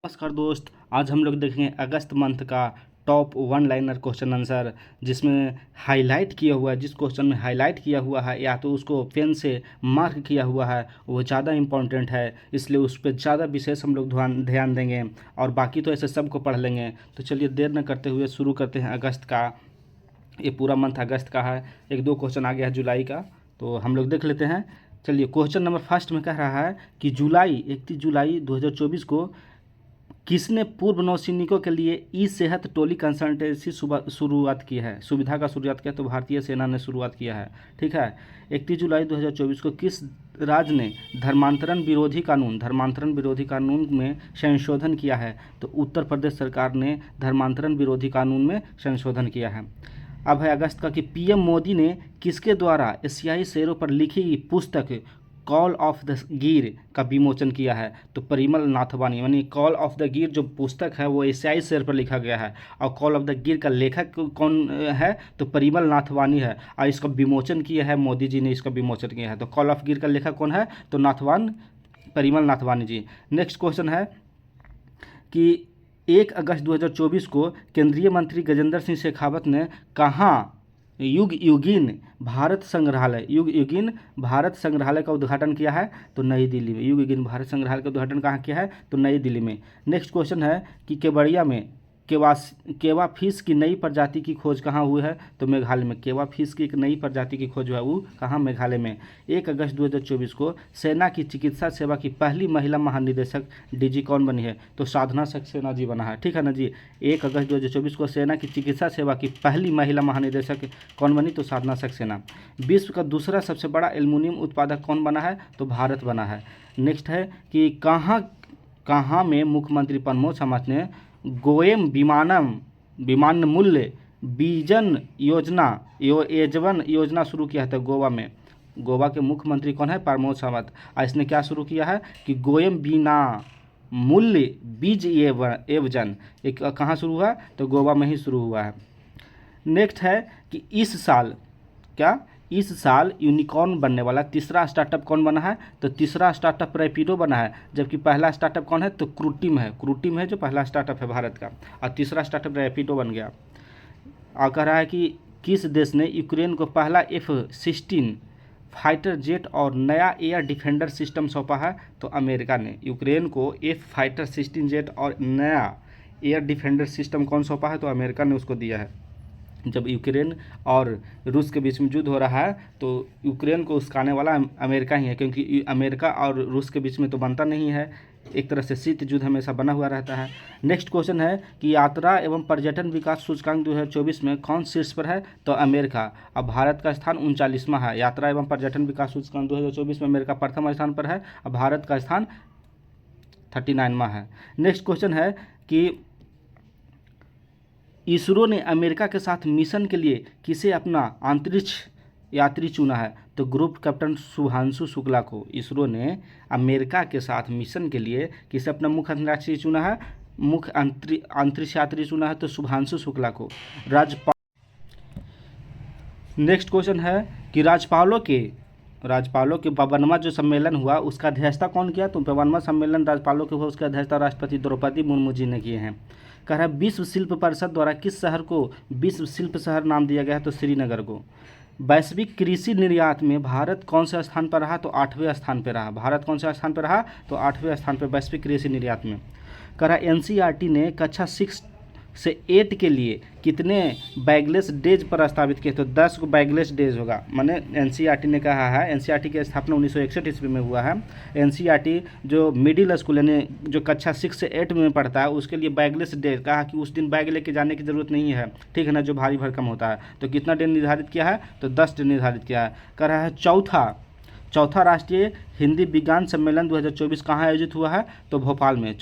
नमस्कार दोस्त, आज हम लोग देखेंगे अगस्त मंथ का top one liner question answer, जिसमें हाईलाइट किया हुआ है। जिस क्वेश्चन में हाईलाइट किया हुआ है या तो उसको पेन से मार्क किया हुआ है वो ज़्यादा इम्पोर्टेंट है, इसलिए उस पर ज़्यादा विशेष हम लोग ध्यान देंगे और बाकी तो ऐसे सबको पढ़ लेंगे। तो चलिए देर न करते हुए शुरू करते हैं। अगस्त का ये पूरा मंथ अगस्त का है, एक दो क्वेश्चन आ गया है जुलाई का, तो हम लोग देख लेते हैं। चलिए क्वेश्चन नंबर फर्स्ट में कह रहा है कि 31 जुलाई 2024 को किसने पूर्व नौसैनिकों के लिए ई सेहत टोली कंसल्टेंसी शुरुआत की है, सुविधा का शुरुआत किया? तो भारतीय सेना ने शुरुआत किया है। ठीक है। 31 जुलाई 2024 को किस राज्य ने धर्मांतरण विरोधी कानून में संशोधन किया है? तो उत्तर प्रदेश सरकार ने धर्मांतरण विरोधी कानून में संशोधन किया है। अब है अगस्त का कि पीएम मोदी ने किसके द्वारा एशियाई शेरों पर लिखी गई पुस्तक कॉल ऑफ द गिर का विमोचन किया है? तो परिमल नाथवानी, यानी कॉल ऑफ द गिर जो पुस्तक है वो एशियाई शेर पर लिखा गया है और कॉल ऑफ द गिर का लेखक कौन है? तो परिमल नाथवानी है और इसका विमोचन किया है मोदी जी ने, इसका विमोचन किया है। तो कॉल ऑफ गिर का लेखक कौन है? तो परिमल नाथवानी जी। नेक्स्ट क्वेश्चन है कि 1 अगस्त 2024 को केंद्रीय मंत्री गजेंद्र सिंह शेखावत ने कहाँ युगयुगीन भारत संग्रहालय का उद्घाटन किया है? तो नई दिल्ली में। युगयुगीन भारत संग्रहालय का उद्घाटन कहाँ किया है? तो नई दिल्ली में। नेक्स्ट क्वेश्चन है कि केवड़िया में केवा फिश की नई प्रजाति की खोज कहाँ हुई है? तो मेघालय में। केवा फिश की एक नई प्रजाति की खोज हुआ है वो कहाँ? मेघालय में। 1 अगस्त 2024 को सेना की चिकित्सा सेवा की पहली महिला महानिदेशक डीजी कौन बनी है? तो साधना सक्सेना जी बना है। ठीक है ना जी। 1 अगस्त 2024 को सेना की चिकित्सा सेवा की पहली महिला महानिदेशक कौन बनी? तो साधना सक्सेना। विश्व का दूसरा सबसे बड़ा एल्युमिनियम उत्पादक कौन बना है? तो भारत बना है। नेक्स्ट है कि कहाँ में मुख्यमंत्री प्रमोद सावंत ने गोएम विमान मूल्य बीजन एजवन योजना शुरू किया है? तो गोवा में। गोवा के मुख्यमंत्री कौन है? प्रमोद सावंत। और इसने क्या शुरू किया है कि गोएम बिना मूल्य बीज एवजन, एक कहाँ शुरू हुआ? तो गोवा में ही शुरू हुआ है। नेक्स्ट है कि इस साल यूनिकॉर्न बनने वाला तीसरा स्टार्टअप कौन बना है? तो तीसरा स्टार्टअप रैपिडो बना है, जबकि पहला स्टार्टअप कौन है? तो क्रूटिम है जो पहला स्टार्टअप है भारत का, और तीसरा स्टार्टअप रैपिडो बन गया। और कह रहा है कि किस देश ने यूक्रेन को पहला F-16 फाइटर जेट और नया एयर डिफेंडर सिस्टम सौंपा है? तो अमेरिका ने यूक्रेन को फाइटर 16 जेट और नया एयर डिफेंडर सिस्टम कौन सौंपा है? तो अमेरिका ने उसको दिया है। जब यूक्रेन और रूस के बीच में युद्ध हो रहा है तो यूक्रेन को उस्काने वाला अमेरिका ही है, क्योंकि अमेरिका और रूस के बीच में तो बनता नहीं है, एक तरह से शीत युद्ध हमेशा बना हुआ रहता है। नेक्स्ट क्वेश्चन है कि यात्रा एवं पर्यटन विकास सूचकांक 2024 में कौन शीर्ष पर है? तो अमेरिका। अब भारत का स्थान 39वां है। यात्रा एवं पर्यटन विकास सूचकांक 2024 में अमेरिका प्रथम स्थान पर है और भारत का स्थान 39वां है। नेक्स्ट क्वेश्चन है कि इसरो ने अमेरिका के साथ मिशन के लिए किसे अपना अंतरिक्ष यात्री चुना है? तो ग्रुप कैप्टन शुभांशु शुक्ला को इसरो ने अमेरिका के साथ मिशन के लिए किसे अपना मुख्य अंतरिक्ष यात्री चुना है? तो शुभांशु शुक्ला को। नेक्स्ट क्वेश्चन है कि राज्यपालों के 52वां जो सम्मेलन हुआ उसका अध्यक्षता कौन किया? तो 52वां सम्मेलन राज्यपालों के हुआ, उसकी अध्यक्षता राष्ट्रपति द्रौपदी मुर्मू जी ने किए हैं। कह रहा है विश्व शिल्प परिषद द्वारा किस शहर को विश्व शिल्प शहर नाम दिया गया है? तो श्रीनगर को। वैश्विक कृषि निर्यात में भारत कौन से स्थान पर रहा? तो 8वें स्थान पर रहा। भारत कौन से स्थान पर रहा? तो 8वें स्थान पर वैश्विक कृषि निर्यात में। कह रहा एनसीईआरटी ने कक्षा 6 से 8 के लिए कितने बैगलेस डेज प्रस्तावित किए? तो 10 को बैगलेस डेज होगा। माने एनसीईआरटी ने कहा है, एनसीईआरटी की स्थापना 1961 ईस्वी में हुआ है। एनसीईआरटी जो मिडिल स्कूल यानी जो कक्षा 6 से 8 में पढ़ता है उसके लिए बैगलेस डेज कहा कि उस दिन बैग लेके जाने की ज़रूरत नहीं है, ठीक है ना, जो भारी भरकम होता है। तो कितना डे निर्धारित किया है? तो 10 डे निर्धारित किया है। कह रहा है चौथा राष्ट्रीय हिंदी विज्ञान सम्मेलन 2024 कहाँ आयोजित हुआ है? तो भोपाल में।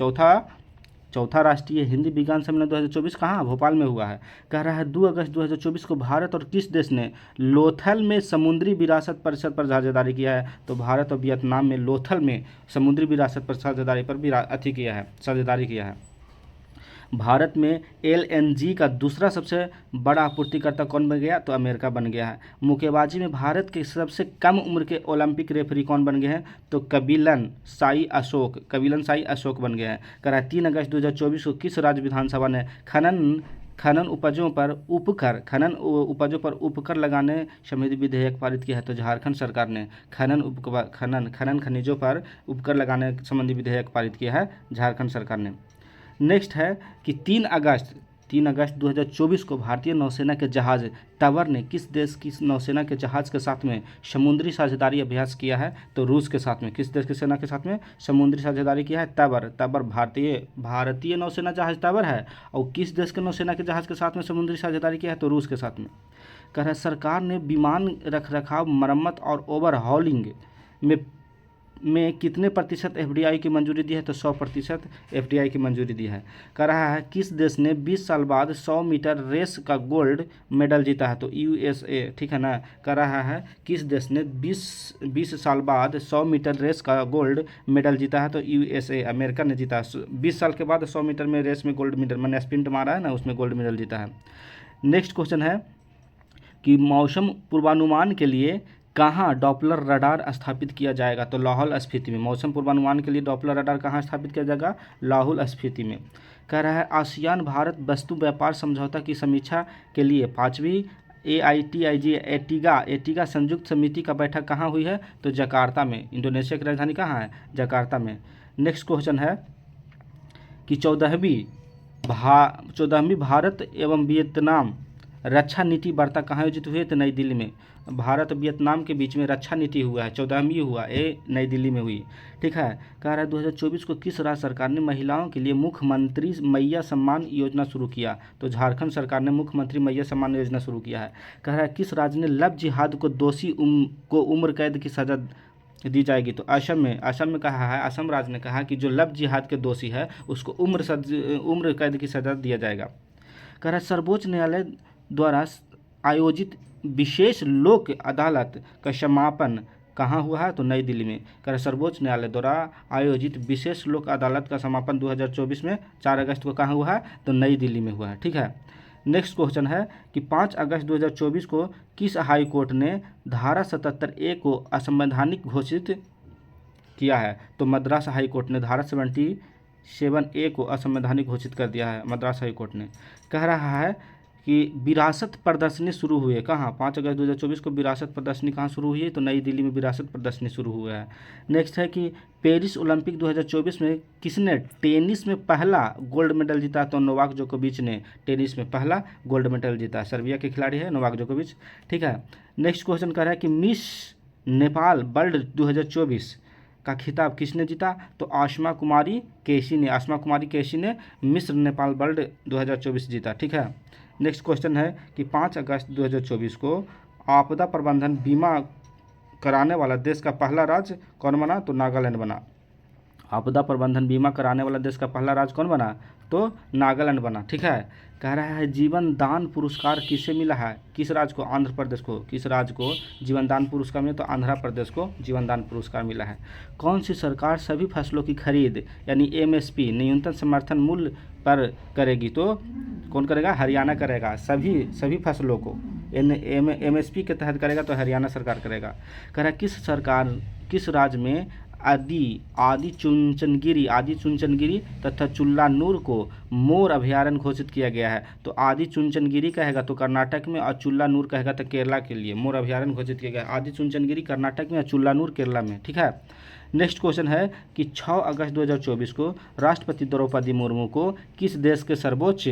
चौथा राष्ट्रीय हिंदी विज्ञान सम्मेलन 2024 कहाँ? भोपाल में हुआ है। कह रहा है 2 अगस्त 2024 को भारत और किस देश ने लोथल में समुद्री विरासत परिषद पर साझेदारी किया है? तो भारत और वियतनाम में लोथल में समुद्री विरासत पर साझेदारी पर साझेदारी किया है। भारत में एलएनजी का दूसरा सबसे बड़ा आपूर्तिकर्ता कौन बन गया? तो अमेरिका बन गया है। मुक्केबाजी में भारत के सबसे कम उम्र के ओलंपिक रेफरी कौन बन गए हैं? तो कबिलन साई अशोक बन गए हैं। कह रहा है 3 अगस्त 2024 को किस राज्य विधानसभा ने खनन उपजों पर उपकर लगाने संबंधी विधेयक पारित किया है? तो झारखंड सरकार ने खनन खनिजों पर उपकर लगाने संबंधी विधेयक पारित किया है झारखंड सरकार ने। नेक्स्ट है कि 3 अगस्त 2024 को भारतीय नौसेना के जहाज तवर ने किस देश की नौसेना के जहाज के साथ में समुद्री साझेदारी अभ्यास किया है? तो रूस के साथ में। किस देश की सेना के साथ में समुद्री साझेदारी किया है? तबर भारतीय नौसेना जहाज तबर है। और किस देश के नौसेना के जहाज के साथ में समुद्री साझेदारी किया है? तो रूस के साथ में। कह रहा है सरकार ने विमान रखरखाव, मरम्मत और ओवरहॉलिंग में कितने प्रतिशत एफडीआई की मंजूरी दी है? तो 100% एफडीआई की मंजूरी दी है। कह रहा है किस देश ने 20 साल बाद 100 मीटर रेस का गोल्ड मेडल जीता है? तो यूएसए, ठीक है ना। कह रहा है किस देश ने 20 साल बाद 100 मीटर रेस का गोल्ड मेडल जीता है? तो यूएसए, अमेरिका ने जीता है। 20 साल के बाद 100 मीटर में रेस में गोल्ड मेडल, मैंने स्प्रिंट मारा है ना, उसमें गोल्ड मेडल जीता है। नेक्स्ट क्वेश्चन है कि मौसम पूर्वानुमान के लिए कहाँ डॉपलर रडार स्थापित किया जाएगा? तो लाहौल स्फीति में। मौसम पूर्वानुमान के लिए डॉपलर रडार कहाँ स्थापित किया जाएगा? लाहौल स्फीति में। कह रहा है आसियान भारत वस्तु व्यापार समझौता की समीक्षा के लिए 5वीं AITIG एटिगा संयुक्त समिति का बैठक कहाँ हुई है? तो जकार्ता में। इंडोनेशिया की राजधानी कहाँ है? जकार्ता में। नेक्स्ट क्वेश्चन है कि 14वीं भारत एवं वियतनाम रक्षा नीति वार्ता कहाँ आयोजित हुई है? तो नई दिल्ली में। भारत वियतनाम के बीच में रक्षा नीति हुआ है, 14वीं हुआ, ये नई दिल्ली में हुई, ठीक है। कह रहा है 2024 को किस राज्य सरकार ने महिलाओं के लिए मुख्यमंत्री मैया सम्मान योजना शुरू किया? तो झारखंड सरकार ने मुख्यमंत्री मैया सम्मान योजना शुरू किया है। कह रहा है किस राज्य ने लव जिहाद को दोषी को उम्र कैद की सजा दी जाएगी? तो असम में कहा है, असम राज्य ने कहा कि जो लव जिहाद के दोषी है उसको उम्र कैद की सजा दिया जाएगा। कह रहा है सर्वोच्च न्यायालय द्वारा आयोजित विशेष लोक अदालत का समापन कहाँ हुआ है? तो नई दिल्ली में। कह रहा सर्वोच्च न्यायालय द्वारा आयोजित विशेष लोक अदालत का समापन 2024 में 4 अगस्त को कहाँ हुआ है? तो नई दिल्ली में हुआ है, ठीक है। नेक्स्ट क्वेश्चन है कि 5 अगस्त 2024 को किस हाई कोर्ट ने धारा 77A को असंवैधानिक घोषित किया है? तो मद्रास हाई कोर्ट ने धारा 77A को असंवैधानिक घोषित कर दिया है, मद्रास हाई कोर्ट ने। कह रहा है कि विरासत प्रदर्शनी शुरू हुई है कहाँ? 5 अगस्त 2024 को विरासत प्रदर्शनी कहाँ शुरू हुई है? तो नई दिल्ली में विरासत प्रदर्शनी शुरू हुआ है। नेक्स्ट है कि पेरिस ओलंपिक 2024 में किसने टेनिस में पहला गोल्ड मेडल जीता? तो नोवाक जोकोविच ने टेनिस में पहला गोल्ड मेडल जीता। सर्बिया के खिलाड़ी है नोवाक जोकोविच, ठीक है। नेक्स्ट क्वेश्चन कह रहा है कि मिस नेपाल वर्ल्ड 2024 का खिताब किसने जीता? तो आसमा कुमारी केसी ने मिस्र नेपाल वर्ल्ड 2024 जीता, ठीक है। नेक्स्ट क्वेश्चन है कि 5 अगस्त 2024 को आपदा प्रबंधन बीमा कराने वाला देश का पहला राज्य कौन बना? तो नागालैंड बना। आपदा प्रबंधन बीमा कराने वाला देश का पहला राज्य कौन बना? तो नागालैंड बना, ठीक है। कह रहा है जीवन दान पुरस्कार किसे मिला है? किस राज्य को? आंध्र प्रदेश को। किस राज्य को जीवन दान पुरस्कार मिला? तो आंध्र प्रदेश को जीवन दान पुरस्कार मिला है। कौन सी सरकार सभी फसलों की खरीद यानी MSP न्यूनतम समर्थन मूल्य पर करेगी? तो कौन करेगा? हरियाणा करेगा। सभी फसलों को MSP के तहत करेगा तो हरियाणा सरकार करेगा। कह रहा है किस राज्य में आदि चुनचनगिरी तथा चुल्लानूर को मोर अभयारण्य घोषित किया गया है? तो आदि चुनचनगिरी कहेगा तो कर्नाटक में और चुल्लानूर कहेगा तो केरला के लिए मोर अभयारण्य घोषित किया गया है। आदि चुनचनगिरी कर्नाटक में और चुल्लानूर केरला में, ठीक है। नेक्स्ट क्वेश्चन है कि 6 अगस्त 2024 को राष्ट्रपति द्रौपदी मुर्मू को किस देश के सर्वोच्च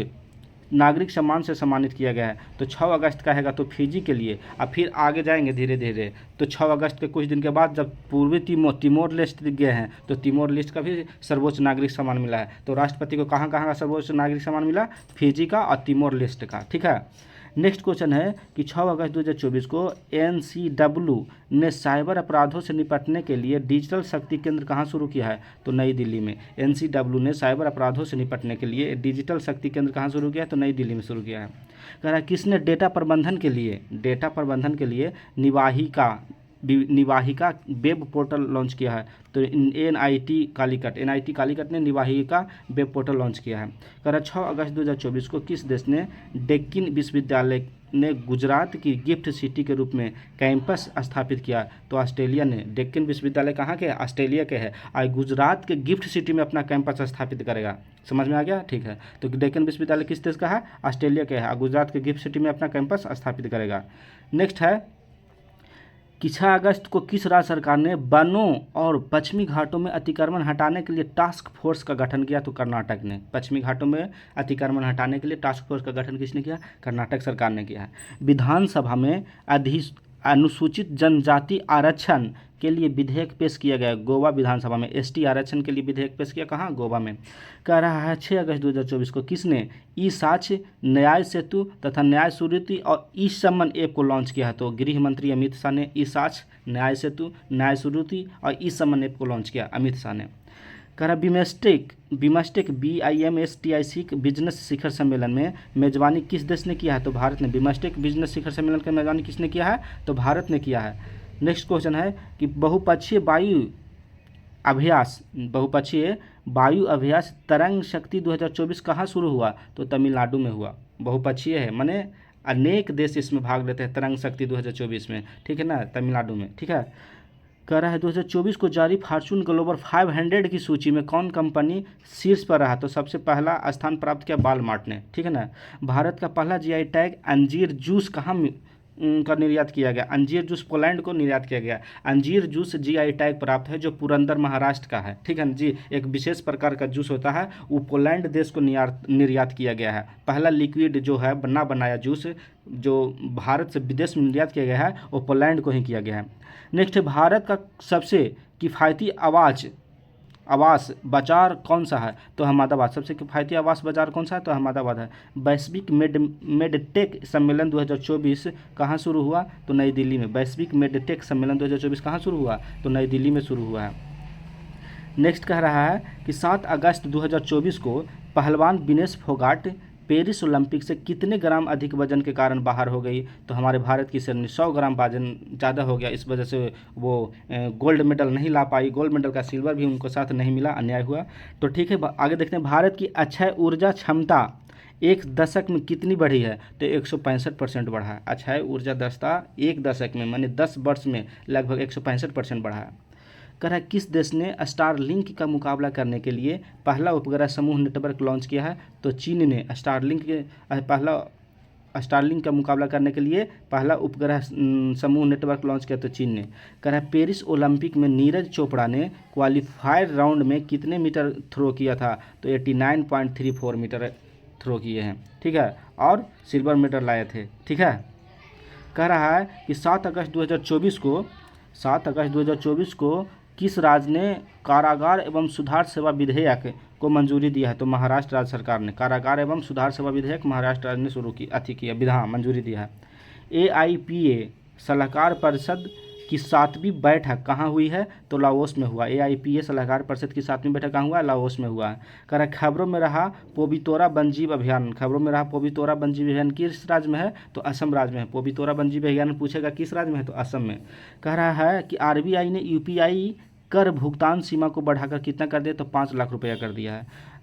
नागरिक सम्मान से सम्मानित किया गया है? तो 6 अगस्त का हैगा तो फिजी के लिए। अब फिर आगे जाएंगे धीरे धीरे, तो 6 अगस्त के कुछ दिन के बाद जब पूर्वी तिमोर लेस्ट गए हैं तो तिमोर लेस्ट का भी सर्वोच्च नागरिक सम्मान मिला है। तो राष्ट्रपति को कहाँ कहाँ का सर्वोच्च नागरिक सम्मान मिला? फिजी का और तिमोर लेस्ट का, ठीक है। नेक्स्ट क्वेश्चन है कि 6 अगस्त 2024 को NCW ने साइबर अपराधों से निपटने के लिए डिजिटल शक्ति केंद्र कहाँ शुरू किया है? तो नई दिल्ली में। NCW ने साइबर अपराधों से निपटने के लिए डिजिटल शक्ति केंद्र कहाँ शुरू किया है? तो नई दिल्ली में शुरू किया है। कह रहा है किसने डेटा प्रबंधन के लिए निवाहिका वेब पोर्टल लॉन्च किया है? तो NIT कालीकट ने निवाहिका वेब पोर्टल लॉन्च किया है। कह रहा 6 अगस्त 2024 को किस देश ने डेक्कन विश्वविद्यालय ने गुजरात की गिफ्ट सिटी के रूप में कैंपस स्थापित किया? तो ऑस्ट्रेलिया ने। डेक्कन विश्वविद्यालय कहाँ के है? ऑस्ट्रेलिया के है। आज गुजरात के गिफ्ट सिटी में अपना कैंपस स्थापित करेगा। समझ में आ गया? ठीक है। तो डेक्कन विश्वविद्यालय किस देश का है? ऑस्ट्रेलिया के है। गुजरात के गिफ्ट सिटी में अपना कैंपस स्थापित करेगा। नेक्स्ट है कि 6 अगस्त को किस राज्य सरकार ने वनों और पश्चिमी घाटों में अतिक्रमण हटाने के लिए टास्क फोर्स का गठन किया? तो कर्नाटक ने। पश्चिमी घाटों में अतिक्रमण हटाने के लिए टास्क फोर्स का गठन किसने किया? कर्नाटक सरकार ने किया है। विधानसभा में अनुसूचित जनजाति आरक्षण के लिए विधेयक पेश किया गया। गोवा विधानसभा में ST आरक्षण के लिए विधेयक पेश किया। कहाँ? गोवा में। कह रहा है 6 अगस्त 2024 को किसने ई साक्ष्य, न्याय सेतु तथा न्याय सुरुचि और ई सम्मन ऐप को लॉन्च किया है? तो गृह मंत्री अमित शाह ने ई साक्ष्य, न्याय सेतु, न्याय सुरुचि और ई सम्मन ऐप को लॉन्च किया, अमित शाह ने। कह रहा BIMSTEC BIMSTIC बिजनेस शिखर सम्मेलन में मेजबानी किस देश ने किया है? तो भारत ने। BIMSTEC बिजनेस शिखर सम्मेलन की मेजबानी किसने किया है? तो भारत ने किया है। नेक्स्ट क्वेश्चन है कि बहुपक्षीय वायु अभ्यास तरंग शक्ति 2024 कहाँ शुरू हुआ? तो तमिलनाडु में हुआ। बहुपक्षीय है माने अनेक देश इसमें भाग लेते हैं तरंग शक्ति 2024 में, ठीक है ना, तमिलनाडु में। ठीक है। कह रहा है 2024 को जारी फॉर्च्यून ग्लोबल 500 की सूची में कौन कंपनी शीर्ष पर रहा? तो सबसे पहला स्थान प्राप्त किया वालमार्ट ने, ठीक है ना। भारत का पहला GI टैग अंजीर जूस कहाँ का निर्यात किया गया? अंजीर जूस पोलैंड को निर्यात किया गया। अंजीर जूस GI टैग प्राप्त है जो पुरंदर महाराष्ट्र का है, ठीक है ना जी। एक विशेष प्रकार का जूस होता है, वो पोलैंड देश को निर्यात किया गया है। पहला लिक्विड जो है बना बनाया जूस जो भारत से विदेश में निर्यात किया गया है वो पोलैंड को ही किया गया है। नेक्स्ट है भारत का सबसे किफ़ायती आवास बाजार कौन सा है? तो अहमदाबाद। सबसे किफ़ायती आवास बाजार कौन सा है? तो अहमदाबाद है। वैश्विक मेडटेक सम्मेलन 2024 कहाँ शुरू हुआ? तो नई दिल्ली में। वैश्विक मेडटेक सम्मेलन 2024 कहाँ शुरू हुआ? तो नई दिल्ली में शुरू हुआ है। नेक्स्ट कह रहा है कि 7 अगस्त 2024 को पहलवान विनेश फोगाट पेरिस ओलंपिक से कितने ग्राम अधिक वजन के कारण बाहर हो गई? तो हमारे भारत की शेरनी 100 ग्राम वजन ज़्यादा हो गया, इस वजह से वो गोल्ड मेडल नहीं ला पाई। गोल्ड मेडल का सिल्वर भी उनको साथ नहीं मिला, अन्याय हुआ। तो ठीक है, आगे देखते हैं। भारत की अक्षय ऊर्जा क्षमता एक दशक में कितनी बढ़ी है? तो 165% बढ़ा है। अक्षय ऊर्जा दक्षता एक दशक में माने 10 वर्ष में लगभग 165% बढ़ा है। कह रहा है किस देश ने स्टारलिंक का मुकाबला करने के लिए पहला उपग्रह समूह नेटवर्क लॉन्च किया है? तो चीन ने स्टारलिंक का मुकाबला करने के लिए पहला उपग्रह समूह नेटवर्क लॉन्च किया, तो चीन ने। कह रहा है पेरिस ओलंपिक में नीरज चोपड़ा ने क्वालिफायर राउंड में कितने मीटर थ्रो किया था? तो 89.34 मीटर थ्रो किए हैं, ठीक है, और सिल्वर मेडल लाए थे, ठीक है। कह रहा है कि 7 अगस्त 2024 को किस राज्य ने कारागार एवं सुधार सेवा विधेयक को मंजूरी दिया है? तो महाराष्ट्र राज्य सरकार ने। कारागार एवं सुधार सेवा विधेयक महाराष्ट्र राज्य ने मंजूरी दिया है। AIPA सलाहकार परिषद की 7वीं बैठक कहाँ हुई है? तो लाओस में हुआ। AIPA सलाहकार परिषद की 7वीं बैठक कहाँ हुआ? लाओस में हुआ है। कह रहा खबरों में रहा पोबितोरा वन्यजीव अभियान किस राज्य में है? तो असम राज्य में है। पोबितोरा वन्यजीव अभियान पूछेगा किस राज्य में है? तो असम में। कह रहा है कि RBI ने UPI कर भुगतान सीमा को बढ़ाकर कितना कर दिया? तो 5 लाख रुपया कर दिया है।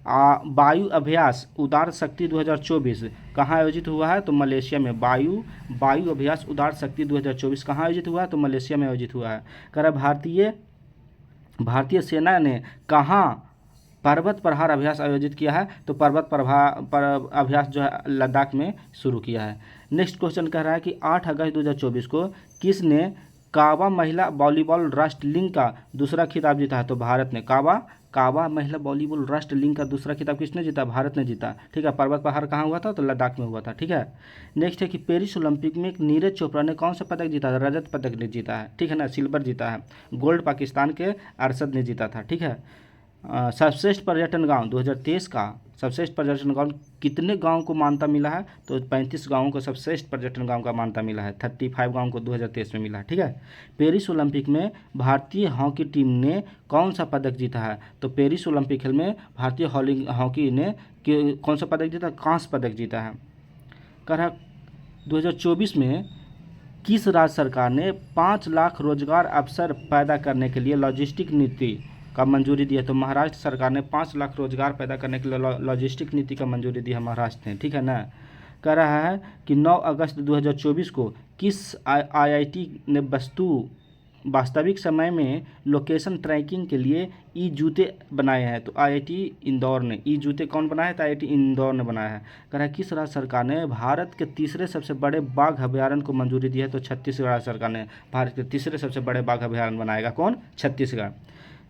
वायु अभ्यास उदार शक्ति 2024 कहाँ आयोजित हुआ है? तो मलेशिया में। वायु अभ्यास उदार शक्ति 2024 कहाँ आयोजित हुआ है? तो मलेशिया में आयोजित हुआ है। कह रहा भारतीय सेना ने कहाँ पर्वत प्रहार अभ्यास आयोजित किया है? तो पर्वत अभ्यास जो है लद्दाख में शुरू किया है। नेक्स्ट क्वेश्चन कह रहा है कि 8 अगस्त 2024 को किसने काबा महिला वॉलीबॉल राष्ट्र लीग का दूसरा खिताब जीता है? तो भारत ने। काबा महिला वॉलीबॉल राष्ट्र लीग का दूसरा खिताब किसने जीता? भारत ने जीता, ठीक है। पर्वत प्रहार कहाँ हुआ था? तो लद्दाख में हुआ था, ठीक है। नेक्स्ट है कि पेरिस ओलंपिक में नीरज चोपड़ा ने कौन सा पदक जीता था? रजत पदक ने जीता है, ठीक है ना, सिल्वर जीता है। गोल्ड पाकिस्तान के अरशद ने जीता था, ठीक है। सर्वश्रेष्ठ पर्यटन गांव 2023 का सर्वश्रेष्ठ पर्यटन गांव कितने गांव को मान्यता मिला है? तो 35 गांवों को सर्वश्रेष्ठ पर्यटन गांव का मान्यता मिला है। 35 गांव को 2023 में मिला, ठीक है। पेरिस ओलंपिक में भारतीय हॉकी टीम ने कौन सा पदक जीता है? तो पेरिस ओलंपिक खेल में भारतीय हॉकी ने कौन सा पदक जीता? कांस्य पदक जीता है। कह रहा 2024 में किस राज्य सरकार ने 5 लाख रोजगार अवसर पैदा करने के लिए लॉजिस्टिक नीति का मंजूरी दी है? तो महाराष्ट्र सरकार ने 5 लाख रोजगार पैदा करने के लिए लॉजिस्टिक नीति का मंजूरी दी है महाराष्ट्र ने, ठीक है ना। कह रहा है कि 9 अगस्त 2024 को किस आईआईटी ने वास्तविक समय में लोकेशन ट्रैकिंग के लिए ई जूते बनाए हैं? तो आईआईटी इंदौर ने। ई जूते कौन बनाया है? तो आईआईटी इंदौर ने बनाया है। कह रहा है किस राज्य सरकार ने भारत के तीसरे सबसे बड़े बाघ अभयारण्य को मंजूरी दी है? तो छत्तीसगढ़ राज्य सरकार ने भारत के तीसरे सबसे बड़े बाघ अभयारण्य बनाएगा। कौन? छत्तीसगढ़।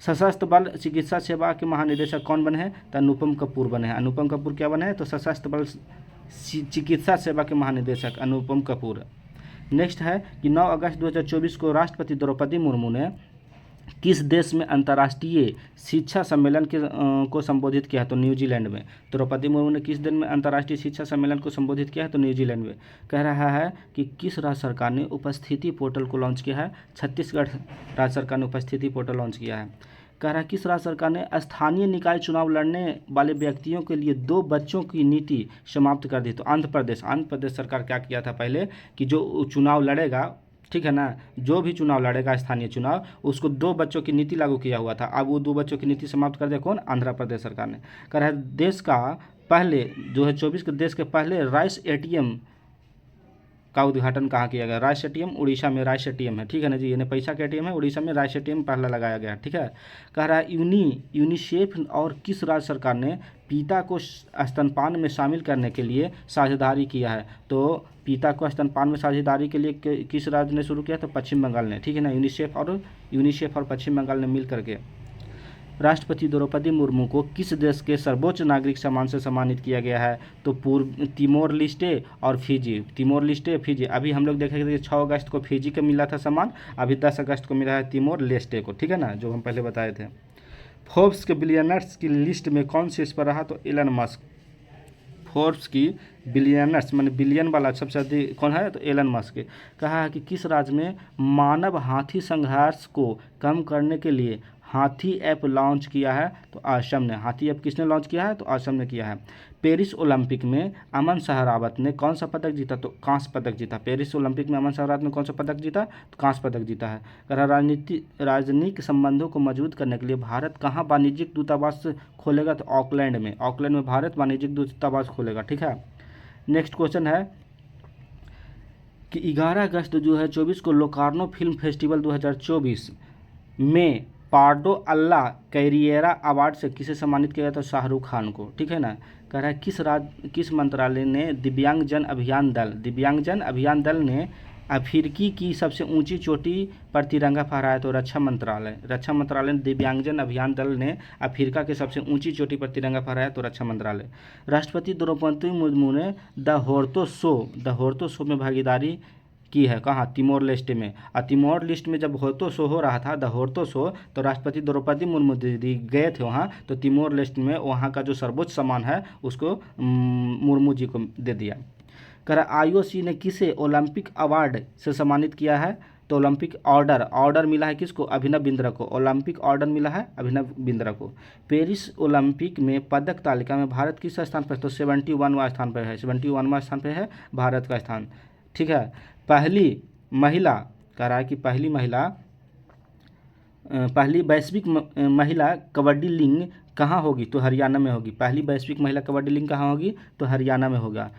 सशस्त्र बल चिकित्सा सेवा के महानिदेशक कौन बने हैं? तो अनुपम कपूर बने हैं। अनुपम कपूर क्या बने हैं? तो सशस्त्र बल चिकित्सा सेवा के महानिदेशक अनुपम कपूर। नेक्स्ट है कि 9 अगस्त 2024 को राष्ट्रपति द्रौपदी मुर्मू ने किस देश में अंतर्राष्ट्रीय शिक्षा सम्मेलन को संबोधित किया है? तो न्यूजीलैंड में। द्रौपदी मुर्मू ने किस दिन में अंतर्राष्ट्रीय शिक्षा सम्मेलन को संबोधित किया है? तो न्यूजीलैंड में। कह रहा है कि किस राज्य सरकार ने उपस्थिति पोर्टल को लॉन्च किया है? छत्तीसगढ़ राज्य सरकार ने उपस्थिति पोर्टल लॉन्च किया है। कह रहा है किस राज्य सरकार ने स्थानीय निकाय चुनाव लड़ने वाले व्यक्तियों के लिए 2 बच्चों की नीति समाप्त कर दी? तो आंध्र प्रदेश सरकार क्या किया था पहले कि जो चुनाव लड़ेगा, ठीक है ना, जो भी चुनाव लड़ेगा स्थानीय चुनाव, उसको 2 बच्चों की नीति लागू किया हुआ था। अब वो 2 बच्चों की नीति समाप्त कर दिया। कौन? आंध्र प्रदेश सरकार ने। कह रहा है देश का पहले 2024 के देश के पहले राइस एटीएम का उद्घाटन कहाँ किया गया? राइस एटीएम उड़ीसा में राइस एटीएम है, ठीक है ना जी। यानी पैसा का एटीएम है, उड़ीसा में राइस एटीएम पहला लगाया गया, ठीक है। कह रहा है यूनिसेफ और किस राज्य सरकार ने पिता को स्तनपान में शामिल करने के लिए साझेदारी किया है? तो पिता को स्तनपान में साझेदारी के लिए किस राज्य ने शुरू किया? तो पश्चिम बंगाल ने, ठीक है ना। यूनिसेफ और पश्चिम बंगाल ने मिल करके। राष्ट्रपति द्रौपदी मुर्मू को किस देश के सर्वोच्च नागरिक सम्मान से सम्मानित किया गया है? तो पूर्व तिमोर लेस्टे और फिजी। Timor Leste, Fiji. अभी हम लोग देखेंगे 6 अगस्त को फिजी को मिला था सम्मान, अभी 10 अगस्त को मिला है तिमोर लेस्टे को, ठीक है ना, जो हम पहले बताए थे। फोर्ब्स के बिलियनर्स की लिस्ट में कौन शीर्ष पर रहा? तो एलन मस्क। फोर्ब्स की बिलियनर्स माने बिलियन वाला सबसे अधिक कौन है? तो एलन मस्क। कहा है कि किस राज्य में मानव हाथी संघर्ष को कम करने के लिए हाथी ऐप लॉन्च किया है? तो असम ने। हाथी ऐप किसने लॉन्च किया है? तो असम ने किया है। पेरिस ओलंपिक में अमन सहरावत ने कौन सा पदक जीता? तो कांस्य पदक जीता। पेरिस ओलंपिक में अमन सहरावत ने कौन सा पदक जीता? तो कांस्य पदक जीता है। राजनीतिक संबंधों को मजबूत करने के लिए भारत कहाँ वाणिज्यिक दूतावास खोलेगा? तो ऑकलैंड में। ऑकलैंड में भारत वाणिज्यिक दूतावास खोलेगा, ठीक है। नेक्स्ट क्वेश्चन है कि 11 अगस्त 2024 को लोकार्नो फिल्म फेस्टिवल 2024 में पार्डो अल्ला कैरियरा अवार्ड से किसे सम्मानित किया गया? तो शाहरुख खान को, ठीक है ना। कह रहा है किस मंत्रालय ने दिव्यांगजन अभियान दल ने अफ्रीकी की सबसे ऊंची चोटी पर तिरंगा फहराया? तो रक्षा मंत्रालय ने दिव्यांगजन अभियान दल ने अफ्रीका के सबसे ऊंची चोटी पर तिरंगा फहराया? तो रक्षा मंत्रालय। राष्ट्रपति द्रौपदी मुर्मू ने द होर्तो शो में भागीदारी की है। कहाँ? तिमोर लेस्टे में। और तिमोर लेस्टे में जब होर्तो शो हो रहा था, द होर्तो शो, तो राष्ट्रपति द्रौपदी मुर्मू दीदी गए थे वहाँ। तो तिमोर लेस्टे में वहाँ का जो सर्वोच्च सम्मान है उसको मुर्मू जी को दे दिया। कह रहा आईओसी ने किसे ओलंपिक अवार्ड से सम्मानित किया है? तो ओलंपिक ऑर्डर मिला है किसको? अभिनव बिंद्रा को। ओलंपिक ऑर्डर मिला है अभिनव बिंद्रा को। पेरिस ओलंपिक में पदक तालिका में भारत किस स्थान पर? तो 71वां स्थान पर है। 71वां स्थान पर है भारत का स्थान, ठीक है। पहली महिला, कह रहा है कि पहली वैश्विक महिला कबड्डी लीग कहाँ होगी? तो हरियाणा में होगी। पहली वैश्विक महिला कबड्डी लीग कहाँ होगी? तो हरियाणा में होगा,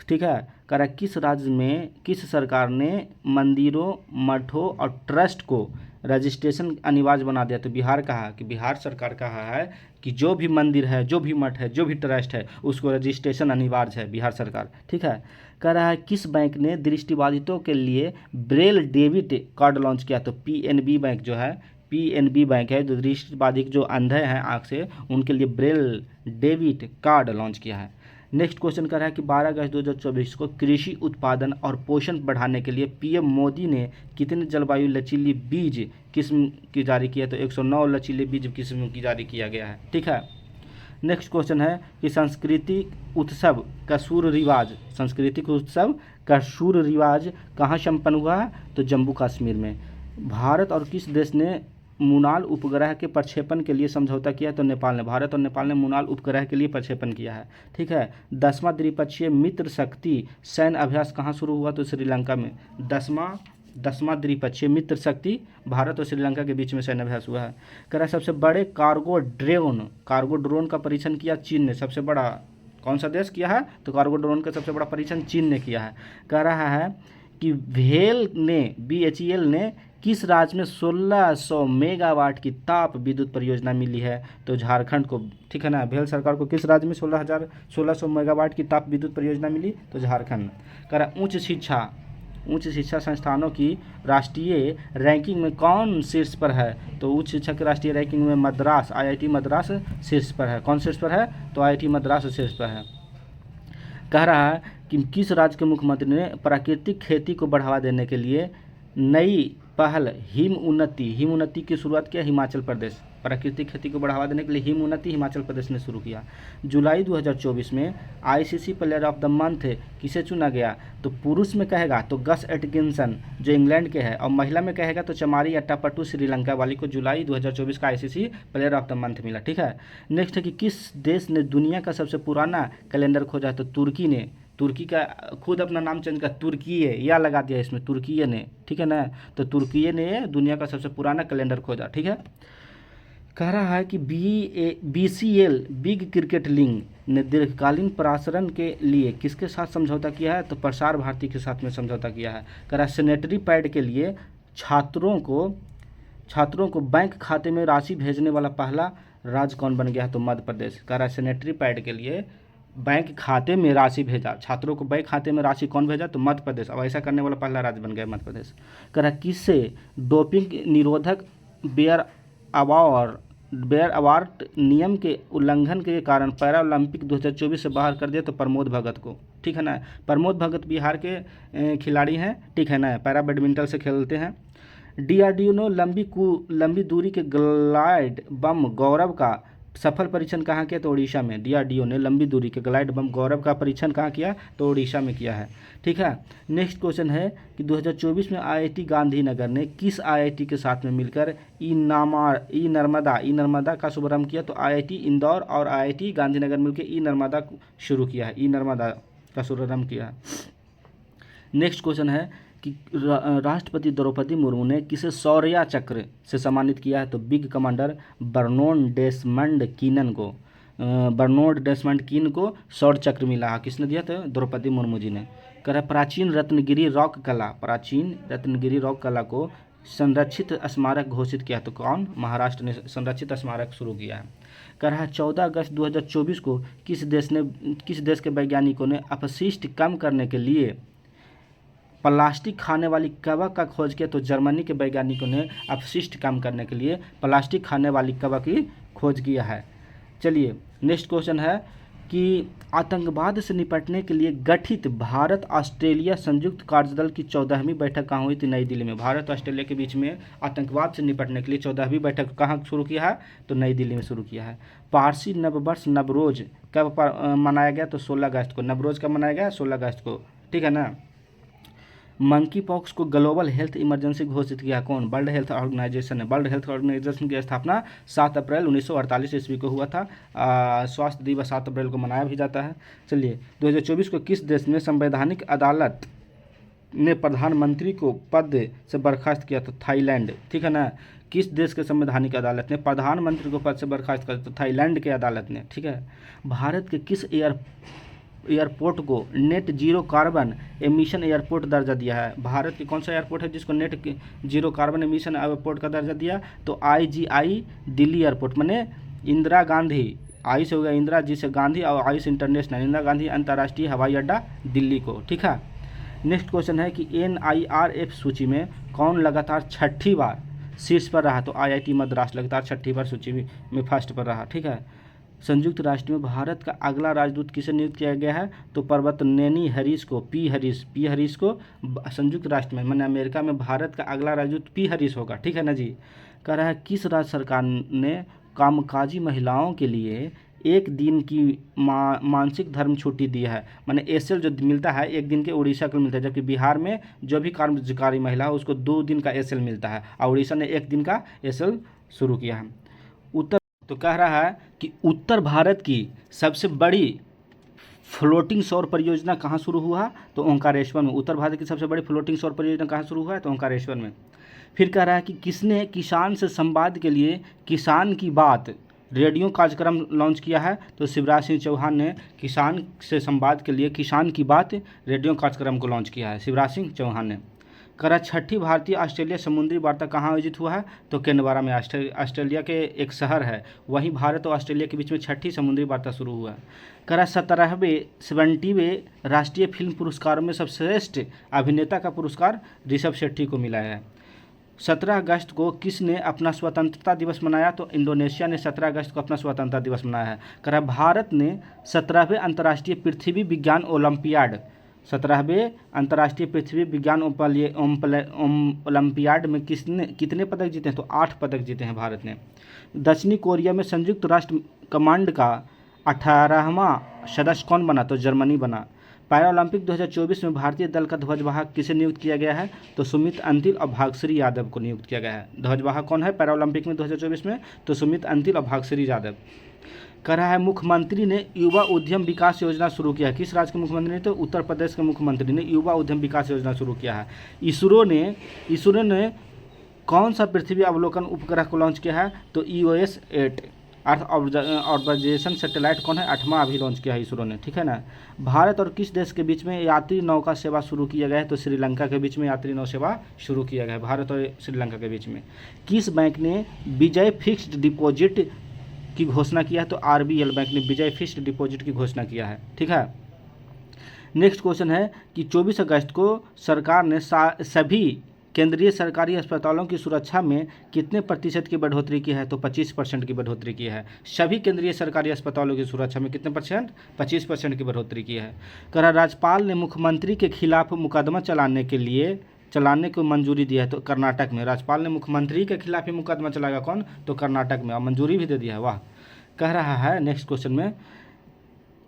ठीक है। कह रहा है किस राज्य में किस सरकार ने मंदिरों, मठों और ट्रस्ट को रजिस्ट्रेशन अनिवार्य बना दिया? तो बिहार कहा कि बिहार सरकार कहा है कि जो भी मंदिर है, जो भी मठ है, जो भी ट्रस्ट है, उसको रजिस्ट्रेशन अनिवार्य है, बिहार सरकार, ठीक है। कह रहा है किस बैंक ने दृष्टिबाधितों के लिए ब्रेल डेबिट कार्ड लॉन्च किया? तो पीएनबी बैंक जो है, पीएनबी बैंक है, जो दृष्टिबाधित जो अंधे हैं आँख से, उनके लिए ब्रेल डेबिट कार्ड लॉन्च किया है। नेक्स्ट क्वेश्चन कर रहा है कि 12 अगस्त 2024 को कृषि उत्पादन और पोषण बढ़ाने के लिए पीएम मोदी ने कितने जलवायु लचीली बीज किस्म की जारी किया? तो 109 लचीले बीज किस्म की जारी किया गया है, ठीक है। नेक्स्ट क्वेश्चन है कि सांस्कृतिक उत्सव का सूर्य रिवाज कहाँ संपन्न हुआ है? तो जम्मू कश्मीर में। भारत और किस देश ने मुनाल उपग्रह के प्रक्षेपण के लिए समझौता किया है? तो नेपाल ने, भारत और नेपाल ने मुनाल उपग्रह के लिए प्रक्षेपण किया है। ठीक है। 10वां द्विपक्षीय मित्र शक्ति सैन्य अभ्यास कहाँ शुरू हुआ? तो श्रीलंका में। 10वां द्विपक्षीय मित्र शक्ति भारत और श्रीलंका के बीच में सैन्य अभ्यास हुआ है। कह रहा है सबसे बड़े कार्गो ड्रोन का परीक्षण किया चीन ने। सबसे बड़ा कौन सा देश किया है? तो कार्गो ड्रोन का सबसे बड़ा परीक्षण चीन ने किया है। कह रहा है कि BHEL ने किस राज्य में 1600 मेगावाट की ताप विद्युत परियोजना मिली है? तो झारखंड को। ठीक है ना। भेल सरकार को किस राज्य में 1600 मेगावाट की ताप विद्युत परियोजना मिली? तो झारखंड। कह रहा उच्च शिक्षा संस्थानों की राष्ट्रीय रैंकिंग में कौन शीर्ष पर है? तो उच्च शिक्षा की राष्ट्रीय रैंकिंग में मद्रास, IIT मद्रास शीर्ष पर है। कौन शीर्ष पर है? तो IIT मद्रास शीर्ष पर है। कह रहा है कि किस राज्य के मुख्यमंत्री ने प्राकृतिक खेती को बढ़ावा देने के लिए नई पहल हिम उन्नति की शुरुआत किया? हिमाचल प्रदेश। प्राकृतिक खेती को बढ़ावा देने के लिए हिम उन्नति हिमाचल प्रदेश ने शुरू किया। जुलाई 2024 में ICC player of the month किसे चुना गया? तो पुरुष में कहेगा तो गस एटकिंसन जो इंग्लैंड के हैं, और महिला में कहेगा तो चमारी अट्टापट्टू श्रीलंका वाली को जुलाई 2024 का ICC player of the month मिला। ठीक है। नेक्स्ट है कि किस देश ने दुनिया का सबसे पुराना कैलेंडर खोजा? तो तुर्की ने। तुर्की का खुद अपना नाम चेंज कर तुर्की है या लगा दिया इसमें, तुर्की ने। ठीक है ना। तो तुर्की ने दुनिया का सबसे पुराना कैलेंडर खोजा। ठीक है। कह रहा है कि BCL बिग क्रिकेट लीग ने दीर्घकालीन प्रसारण के लिए किसके साथ समझौता किया है? तो प्रसार भारती के साथ में समझौता किया है। कह रहा है सैनिटरी पैड के लिए छात्रों को बैंक खाते में राशि भेजने वाला पहला राज्य कौन बन गया है? तो मध्य प्रदेश। कह रहा है सैनिटरी पैड के लिए बैंक खाते में राशि भेजा, छात्रों को बैंक खाते में राशि कौन भेजा? तो मध्य प्रदेश। अब ऐसा करने वाला पहला राज्य बन गया मध्य प्रदेश। कह रहा है किससे डोपिंग निरोधक बेयर अवार्ड नियम के उल्लंघन के कारण पैरा ओलंपिक 2024 से बाहर कर दिया? तो प्रमोद भगत को। ठीक है ना। प्रमोद भगत बिहार के खिलाड़ी हैं। ठीक है ना। पैरा बैडमिंटन से खेलते हैं। DRDO ने लंबी दूरी के ग्लाइड बम गौरव का सफल परीक्षण कहाँ किया? तो उड़ीसा में। DRDO ने लंबी दूरी के ग्लाइड बम गौरव का परीक्षण कहाँ किया? तो उड़ीसा में किया है। ठीक है। नेक्स्ट क्वेश्चन है कि 2024 में IIT गांधीनगर ने किस IIT के साथ में मिलकर ई नर्मदा का शुभारंभ किया? तो IIT इंदौर और IIT गांधीनगर मिलकर ई नर्मदा शुरू किया है। ई नर्मदा का शुभारंभ किया है। नेक्स्ट क्वेश्चन है कि राष्ट्रपति द्रौपदी मुर्मू ने किसे शौर्य चक्र से सम्मानित किया है? तो बिग कमांडर बर्नोल्ड डेसमंड कीन को शौर्य चक्र मिला है। किसने दिया? तो द्रौपदी मुर्मू जी ने। कह रहा प्राचीन रत्नगिरी रॉक कला को संरक्षित स्मारक घोषित किया। तो कौन? महाराष्ट्र ने संरक्षित स्मारक शुरू किया है। कह रहा है 14 अगस्त 2024 को किस देश के वैज्ञानिकों ने अपशिष्ट कम करने के लिए प्लास्टिक खाने वाली कवक का खोज किया? तो जर्मनी के वैज्ञानिकों ने अपशिष्ट कम करने के लिए प्लास्टिक खाने वाली कवक की खोज किया है। चलिए नेक्स्ट क्वेश्चन है कि आतंकवाद से निपटने के लिए गठित भारत ऑस्ट्रेलिया संयुक्त कार्यदल की 14वीं बैठक कहाँ हुई थी? नई दिल्ली में। भारत और ऑस्ट्रेलिया के बीच में आतंकवाद से निपटने के लिए 14वीं बैठक कहाँ शुरू किया है? तो नई दिल्ली में शुरू किया है। पारसी नववर्ष नवरोज कब मनाया गया? तो 16 अगस्त को। नवरोज कब मनाया गया? 16 अगस्त को। ठीक है ना। मंकी पॉक्स को ग्लोबल हेल्थ इमरजेंसी घोषित किया कौन? वर्ल्ड हेल्थ ऑर्गेनाइजेशन है। वर्ल्ड हेल्थ ऑर्गेनाइजेशन की स्थापना 7 अप्रैल 1948 ईस्वी को हुआ था। स्वास्थ्य दिवस 7 अप्रैल को मनाया भी जाता है। चलिए 2024 को किस देश में संवैधानिक अदालत ने प्रधानमंत्री को पद से बर्खास्त किया? तो थाईलैंड। ठीक है ना। किस देश के संवैधानिक अदालत ने प्रधानमंत्री को पद से बर्खास्त किया? तो थाईलैंड के अदालत ने। ठीक है। भारत के किस एयरपोर्ट को net zero carbon emission airport दर्जा दिया है? भारत के कौन सा एयरपोर्ट है जिसको net zero carbon emission airport का दर्जा दिया? तो IGI दिल्ली एयरपोर्ट। मैंने इंदिरा गांधी, आई से हो गया इंदिरा, जी से गांधी, और आई से इंटरनेशनल, इंदिरा गांधी अंतर्राष्ट्रीय हवाई अड्डा दिल्ली को। ठीक है। नेक्स्ट क्वेश्चन है कि NIRF सूची में कौन लगातार 6ठी बार शीर्ष पर रहा? तो IIT मद्रास लगातार 6ठी बार सूची में फर्स्ट पर रहा। ठीक है। संयुक्त राष्ट्र में भारत का अगला राजदूत किसे नियुक्त किया गया है? तो पर्वतनेनी हरीश को, पी हरीश को संयुक्त राष्ट्र में, माने अमेरिका में भारत का अगला राजदूत P हरीश होगा। ठीक है ना जी। कह रहा है किस राज्य सरकार ने कामकाजी महिलाओं के लिए एक दिन की मानसिक धर्म छुट्टी दी है। माने एसएल जो मिलता है एक दिन के उड़ीसा को मिलता है, जबकि बिहार में जो भी कार्यकारी महिला है उसको 2 दिन का एसएल मिलता है और उड़ीसा ने 1 दिन का एसएल शुरू किया है। उत्तर तो कह रहा है कि उत्तर भारत की सबसे बड़ी फ्लोटिंग सौर परियोजना कहाँ शुरू हुआ? तो ओंकारेश्वर में। उत्तर भारत की सबसे बड़ी फ्लोटिंग सौर परियोजना कहाँ शुरू हुआ है? तो ओंकारेश्वर में। फिर कह रहा है कि किसने किसान से संवाद के लिए किसान की बात रेडियो कार्यक्रम लॉन्च किया है? तो शिवराज सिंह चौहान ने किसान से संवाद के लिए किसान की बात रेडियो कार्यक्रम को लॉन्च किया है, शिवराज सिंह चौहान ने। करा छठी भारतीय ऑस्ट्रेलिया समुद्री वार्ता कहाँ आयोजित हुआ है? तो कैनबरा में। ऑस्ट्रेलिया के एक शहर है, वहीं भारत और ऑस्ट्रेलिया के बीच में छठी समुद्री वार्ता शुरू हुआ है। करा 70वें राष्ट्रीय फिल्म पुरस्कारों में सर्वश्रेष्ठ अभिनेता का पुरस्कार ऋषभ शेट्टी को मिला है। 17 अगस्त को किसने अपना स्वतंत्रता दिवस मनाया? तो इंडोनेशिया ने 17 अगस्त को अपना स्वतंत्रता दिवस मनाया है। करा भारत ने 17वें अंतर्राष्ट्रीय पृथ्वी विज्ञान ओलंपियाड 17वें अंतर्राष्ट्रीय पृथ्वी विज्ञान ओलंपियाड में कितने पदक जीते हैं? तो 8 पदक जीते हैं भारत ने। दक्षिणी कोरिया में संयुक्त राष्ट्र कमांड का 18वां सदस्य कौन बना? तो जर्मनी बना। पैरालंपिक 2024 में भारतीय दल का ध्वजवाहक किसे नियुक्त किया गया है? तो सुमित अंतिल और भागश्री यादव को नियुक्त किया गया है। ध्वजवाहक कौन है पैरालंपिक में 2024 में? तो सुमित अंतिल और भागश्री यादव। कह रहा है मुख्यमंत्री ने युवा उद्यम विकास योजना शुरू किया है। किस राज्य के मुख्यमंत्री ने? तो उत्तर प्रदेश के मुख्यमंत्री ने युवा उद्यम विकास योजना शुरू किया है। इसरो ने कौन सा पृथ्वी अवलोकन उपग्रह को लॉन्च किया है? तो EOS 8 अर्थ ऑब्जर्वेशन सैटेलाइट कौन है? 8वां अभी लॉन्च किया है इसरो ने, ठीक है ना। भारत और किस देश के बीच में यात्री नौका सेवा शुरू किया गया है? तो श्रीलंका के बीच में यात्री नौ सेवा शुरू किया गया है, भारत और श्रीलंका के बीच में। किस बैंक ने विजय फिक्स्ड डिपॉजिट की घोषणा किया है? तो RBL बैंक ने विजय फिक्स्ड डिपॉजिट की घोषणा किया है, ठीक है। नेक्स्ट क्वेश्चन है कि 24 अगस्त को सरकार ने सभी केंद्रीय सरकारी अस्पतालों की सुरक्षा में कितने प्रतिशत की बढ़ोतरी की है? तो 25% की बढ़ोतरी की है। सभी केंद्रीय सरकारी अस्पतालों की सुरक्षा में कितने परसेंट? 25% की बढ़ोतरी की है। कहा राज्यपाल ने मुख्यमंत्री के खिलाफ मुकदमा चलाने को मंजूरी दी है। तो कर्नाटक में राज्यपाल ने मुख्यमंत्री के खिलाफ ही मुकदमा चलाएगा कौन? तो कर्नाटक में, और मंजूरी भी दे दिया है। वाह। कह रहा है नेक्स्ट क्वेश्चन में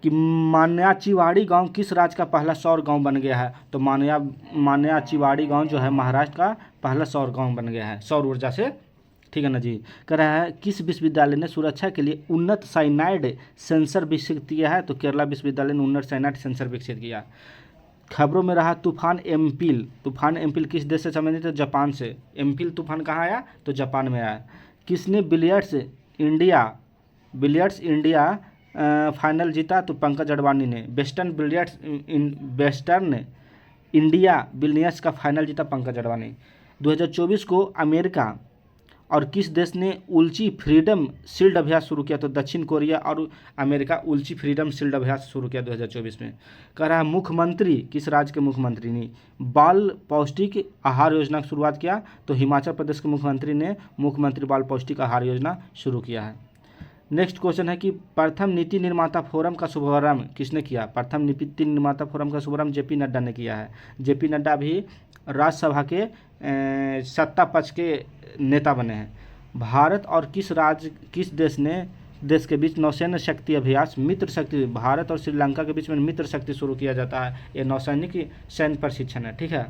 कि मान्याचीवाड़ी गांव किस राज्य का पहला सौर गांव बन गया है? तो मान्याचीवाड़ी गांव जो है महाराष्ट्र का पहला सौर गांव बन गया है सौर ऊर्जा से, ठीक है ना जी। कह रहा है किस विश्वविद्यालय ने सुरक्षा के लिए उन्नत साइनाइड सेंसर विकसित किया है? तो केरला विश्वविद्यालय ने उन्नत साइनाइड सेंसर विकसित किया। खबरों में रहा तूफान एम्पिल किस देश से संबंधित है? जापान से। एम्पिल तूफान कहाँ आया? तो जापान में आया। किसने बिलियर्ड्स इंडिया फाइनल जीता? तो पंकज अडवाणी ने। वेस्टर्न इंडिया बिलियर्ड्स का फाइनल जीता पंकज अडवाणी। 2024 को अमेरिका और किस देश ने उल्ची फ्रीडम शील्ड अभ्यास शुरू किया? तो दक्षिण कोरिया और अमेरिका उल्ची फ्रीडम शील्ड अभ्यास शुरू किया 2024 में। कह रहा है मुख्यमंत्री किस राज्य के मुख्यमंत्री ने बाल पौष्टिक आहार योजना की शुरुआत किया? तो हिमाचल प्रदेश के मुख्यमंत्री ने मुख्यमंत्री बाल पौष्टिक आहार योजना शुरू किया है। नेक्स्ट क्वेश्चन है कि प्रथम नीति निर्माता फोरम का शुभारंभ किसने किया? प्रथम नीति निर्माता फोरम का शुभारंभ JP नड्डा ने किया है। JP नड्डा भी राज्यसभा के सत्ता पक्ष के नेता बने हैं। भारत और किस देश के बीच नौसैन्य शक्ति अभ्यास मित्र शक्ति, भारत और श्रीलंका के बीच में मित्र शक्ति शुरू किया जाता है। ये नौसैनिक सैन्य प्रशिक्षण है, ठीक है।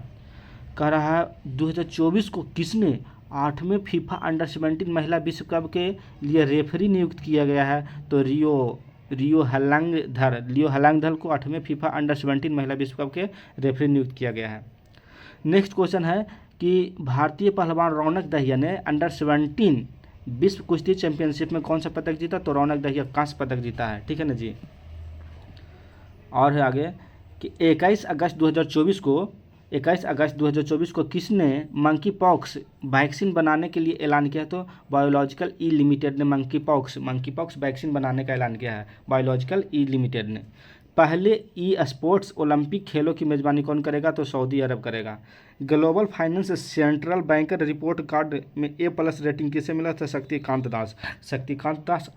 कह रहा है 2024 को किसने 8वें फीफा अंडर-17 महिला विश्व कप के लिए रेफरी नियुक्त किया गया है? तो रियो हलांगधल को 8वें फीफा अंडर-17 महिला विश्व कप के रेफरी नियुक्त किया गया है। नेक्स्ट क्वेश्चन है कि भारतीय पहलवान रौनक दहिया ने अंडर-17 विश्व कुश्ती चैंपियनशिप में कौन सा पदक जीता? तो रौनक दहिया कांस्य पदक जीता है, ठीक है ना जी। और है आगे कि 21 अगस्त 2024 को किसने मंकी पॉक्स वैक्सीन बनाने के लिए ऐलान किया? तो बायोलॉजिकल ई लिमिटेड ने मंकी पॉक्स वैक्सीन बनाने का ऐलान किया है, बायोलॉजिकल ई लिमिटेड ने। पहले स्पोर्ट्स ओलंपिक खेलों की मेज़बानी कौन करेगा? तो सऊदी अरब करेगा। Global finance central banker report card में A+ रेटिंग किसे मिला था? शक्तिकांत दास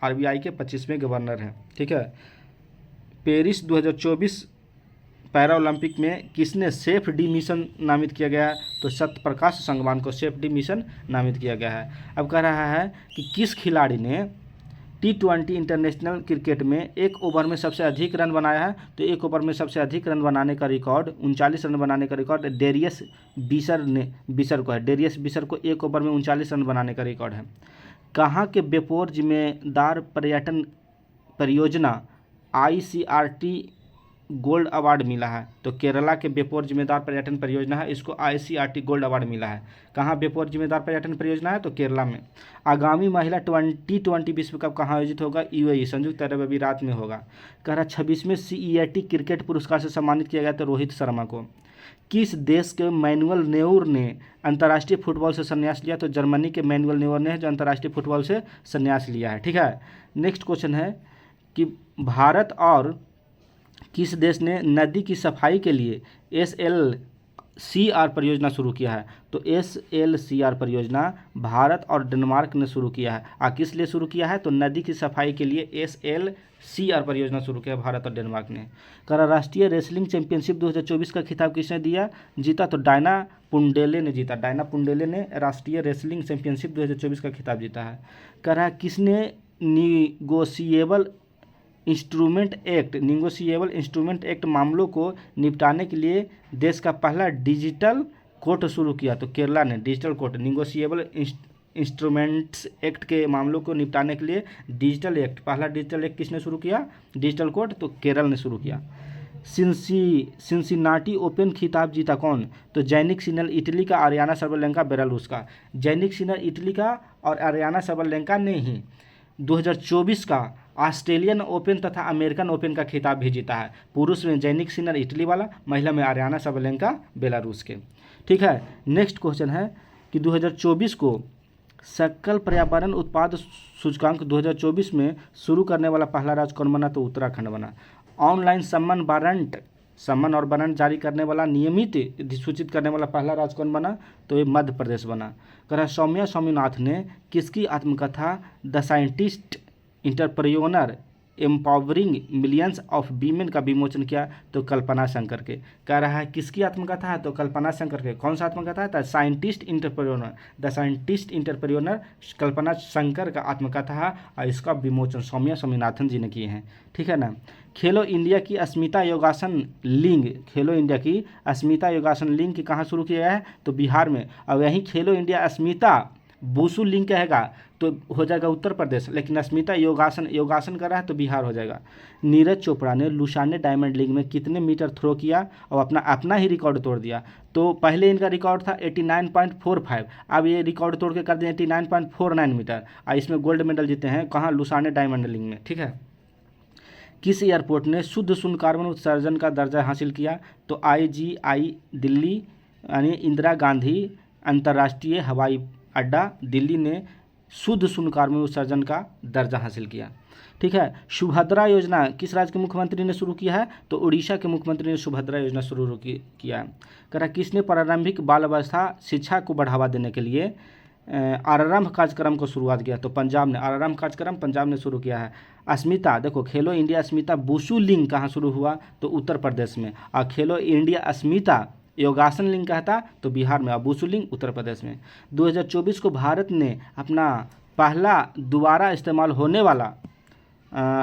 RBI के 25वें गवर्नर हैं, ठीक है। पेरिस 2024 पैरा ओलंपिक में किसने सेफ डी मिशन नामित किया गया है? तो सत्यप्रकाश संगवान को सेफ डी मिशन नामित किया गया है। अब कह रहा है कि किस खिलाड़ी ने T20 इंटरनेशनल क्रिकेट में एक ओवर में सबसे अधिक रन बनाया है? तो एक ओवर में सबसे अधिक रन बनाने का रिकॉर्ड 39 रन बनाने का रिकॉर्ड डेरियस बिशर को है। डेरियस बिशर को एक ओवर में 39 रन बनाने का रिकॉर्ड है। कहाँ के बेपोर जिम्मेदार पर्यटन परियोजना ICRT गोल्ड अवार्ड मिला है? तो केरला के बेपोर जिम्मेदार पर्यटन परियोजना है, इसको ICRT गोल्ड अवार्ड मिला है। कहाँ बेपोर जिम्मेदार पर्यटन परियोजना है? तो केरला में। आगामी महिला T20 विश्व कप कहाँ आयोजित होगा? UAE संयुक्त अरब अमीरात में होगा। कह रहा 26वें CEAT क्रिकेट पुरस्कार से सम्मानित किया गया था रोहित शर्मा को। किस देश के मैनुअल नेउर ने अंतर्राष्ट्रीय फुटबॉल से संन्यास लिया? तो जर्मनी के मैनुअल नेउर ने जो अंतर्राष्ट्रीय फुटबॉल से संन्यास लिया है। ठीक है, नेक्स्ट क्वेश्चन है कि भारत और किस देश ने नदी की सफाई के लिए SLCR परियोजना शुरू किया है? तो SLCR परियोजना भारत और डेनमार्क ने शुरू किया है। किस लिए शुरू किया है? तो नदी की सफाई के लिए SLCR परियोजना शुरू किया भारत और डेनमार्क ने। करा राष्ट्रीय रेसलिंग चैंपियनशिप 2024 का खिताब किसने दिया जीता? तो डायना पुंडेले ने जीता। डायना पुंडेले ने राष्ट्रीय रेसलिंग चैंपियनशिप 2024 का खिताब जीता है। कह रहा किसने निगोशिएबल इंस्ट्रूमेंट एक्ट मामलों को निपटाने के लिए देश का पहला डिजिटल कोर्ट शुरू किया? तो केरला ने digital court negotiable instruments act के मामलों को निपटाने के लिए पहला डिजिटल एक्ट किसने शुरू किया? डिजिटल कोर्ट, तो केरल ने शुरू किया। सिंसिनाटी ओपन खिताब जीता कौन? तो जैनिक सिनल इटली का, आरियाना सबलेंका बेलारूस का। जैनिक सिनल इटली का और आरियाना सबलेंका ने ही 2024 का ऑस्ट्रेलियन ओपन तथा अमेरिकन ओपन का खिताब भी जीता है। पुरुष में जैनिक सिनर इटली वाला, महिला में आरियाना सबलेंका बेलारूस के। ठीक है, नेक्स्ट क्वेश्चन है कि 2024 को सकल पर्यावरण उत्पाद सूचकांक 2024 में शुरू करने वाला पहला राज्य कौन बना? तो उत्तराखंड बना। ऑनलाइन सम्मन और वारंट जारी करने वाला, नियमित सूचित करने वाला पहला राज्य कौन बना? तो ये मध्य प्रदेश बना। कह रहा सौम्या स्वामीनाथन ने किसकी आत्मकथा the scientist entrepreneur empowering millions of women का विमोचन किया? तो कल्पना शंकर के। कह रहा है किसकी आत्मकथा है? तो कल्पना शंकर के। कौन सा आत्मकथा है? द साइंटिस्ट इंटरप्रेन्योर कल्पना शंकर का आत्मकथा है और इसका विमोचन सौम्या स्वामीनाथन जी ने किए हैं। ठीक है ना। खेलो इंडिया की अस्मिता योगासन लिंग कहाँ शुरू किया गया है? तो बिहार में। और यही खेलो इंडिया अस्मिता वुशु लिंग कहेगा तो हो जाएगा उत्तर प्रदेश, लेकिन अस्मिता योगासन कर रहा है तो बिहार हो जाएगा। नीरज चोपड़ा ने लुसाने डायमंड लीग में कितने मीटर थ्रो किया और अपना ही रिकॉर्ड तोड़ दिया? तो पहले इनका रिकॉर्ड था 89.45, अब ये रिकॉर्ड तोड़ के कर दिए 89.49 मीटर और इसमें गोल्ड मेडल जीते हैं। कहाँ? लुसाने डायमंड लीग में। ठीक है। किस एयरपोर्ट ने शुद्ध शून्य कार्बन उत्सर्जन का दर्जा हासिल किया? तो IGI दिल्ली यानी इंदिरा गांधी अंतर्राष्ट्रीय हवाई अड्डा दिल्ली ने शुद्ध शून्य कार्बन उत्सर्जन का दर्जा हासिल किया। ठीक है। सुभद्रा योजना किस राज्य के मुख्यमंत्री ने शुरू किया है? तो उड़ीसा के मुख्यमंत्री ने सुभद्रा योजना शुरू किया है। कह रहा किसने प्रारंभिक बाल अवस्था शिक्षा को बढ़ावा देने के लिए आरंभ कार्यक्रम को शुरुआत किया? तो पंजाब ने। आरंभ कार्यक्रम पंजाब ने शुरू किया है। अस्मिता देखो, खेलो इंडिया अस्मिता वुशु लिंग कहाँ शुरू हुआ? तो उत्तर प्रदेश में। और खेलो इंडिया अस्मिता योगासन लिंग कहता तो बिहार में, और वुशु लिंग उत्तर प्रदेश में। 2024 को भारत ने अपना पहला दोबारा इस्तेमाल होने वाला